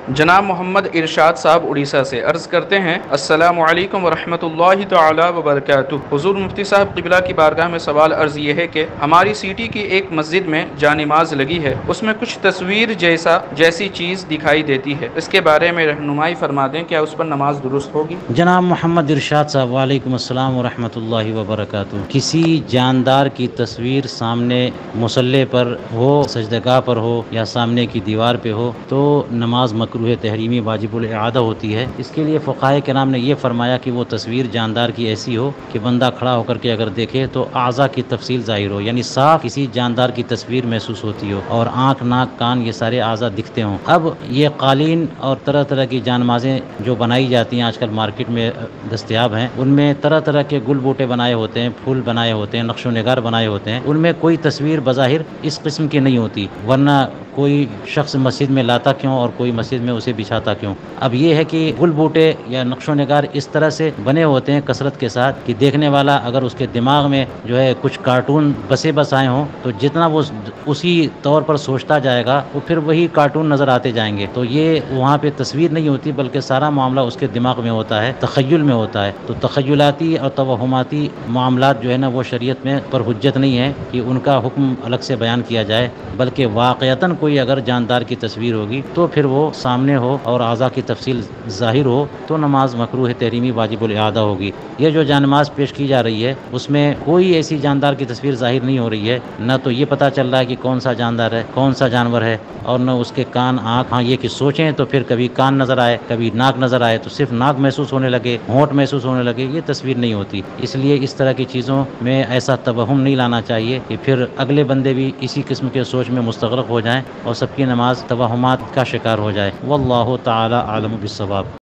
جناب محمد ارشاد صاحب اڑیسہ سے عرض کرتے ہیں، السلام علیکم ورحمۃ اللہ تعالی وبرکاتہ۔ حضور مفتی صاحب قبلہ کی بارگاہ میں سوال عرض یہ ہے کہ ہماری سٹی کی ایک مسجد میں جانماز لگی ہے، اس میں کچھ تصویر جیسی چیز دکھائی دیتی ہے، اس کے بارے میں رہنمائی فرما دیں، کیا اس پر نماز درست ہوگی؟ جناب محمد ارشاد صاحب وعلیکم السلام ورحمۃ اللہ وبرکاتہ۔ کسی جاندار کی تصویر سامنے مصلی پر ہو، سجدگاہ پر ہو یا سامنے کی دیوار پہ ہو تو نماز مکروہ تحریمی واجب الاعادہ ہوتی ہے۔ اس کے لیے فقہائے کرام نے یہ فرمایا کہ وہ تصویر جاندار کی ایسی ہو کہ بندہ کھڑا ہو کر کے اگر دیکھے تو اعضاء کی تفصیل ظاہر ہو، یعنی صاف کسی جاندار کی تصویر محسوس ہوتی ہو اور آنکھ، ناک، کان یہ سارے اعضاء دکھتے ہوں۔ اب یہ قالین اور طرح طرح کی جانمازیں جو بنائی جاتی ہیں آج کل مارکیٹ میں دستیاب ہیں، ان میں طرح طرح کے گل بوٹے بنائے ہوتے ہیں، پھول بنائے ہوتے ہیں، نقش و نگار بنائے ہوتے ہیں، ان میں کوئی تصویر بظاہر اس قسم کی نہیں ہوتی، ورنہ کوئی شخص مسجد میں لاتا کیوں اور کوئی مسجد میں اسے بچھاتا کیوں؟ اب یہ ہے کہ گل بوٹے یا نقش و نگار اس طرح سے بنے ہوتے ہیں کثرت کے ساتھ کہ دیکھنے والا اگر اس کے دماغ میں جو ہے کچھ کارٹون بسے بسائے ہوں تو جتنا وہ اسی طور پر سوچتا جائے گا وہ پھر وہی کارٹون نظر آتے جائیں گے۔ تو یہ وہاں پہ تصویر نہیں ہوتی بلکہ سارا معاملہ اس کے دماغ میں ہوتا ہے، تخیل میں ہوتا ہے۔ تو تخیلاتی اور توہماتی معاملات جو ہے نا وہ شریعت میں پر حجت نہیں ہے کہ ان کا حکم الگ سے بیان کیا جائے، بلکہ واقعتاً کوئی اگر جاندار کی تصویر ہوگی تو پھر وہ سامنے ہو اور اعضاء کی تفصیل ظاہر ہو تو نماز مکروہ تحریمی واجب الاعادہ ہوگی۔ یہ جو جانماز پیش کی جا رہی ہے اس میں کوئی ایسی جاندار کی تصویر ظاہر نہیں ہو رہی ہے، نہ تو یہ پتہ چل رہا ہے کہ کون سا جاندار ہے، کون سا جانور ہے، اور نہ اس کے کان، آنکھ۔ ہاں یہ کہ سوچیں تو پھر کبھی کان نظر آئے، کبھی ناک نظر آئے تو صرف ناک محسوس ہونے لگے، ہونٹ محسوس ہونے لگے، یہ تصویر نہیں ہوتی۔ اس لیے اس طرح کی چیزوں میں ایسا توہم نہیں لانا چاہیے کہ پھر اگلے بندے بھی اسی قسم کے سوچ میں مستغرق ہو جائیں اور سب کی نماز توہمات کا شکار ہو جائے۔ واللہ تعالی عالم بالصواب۔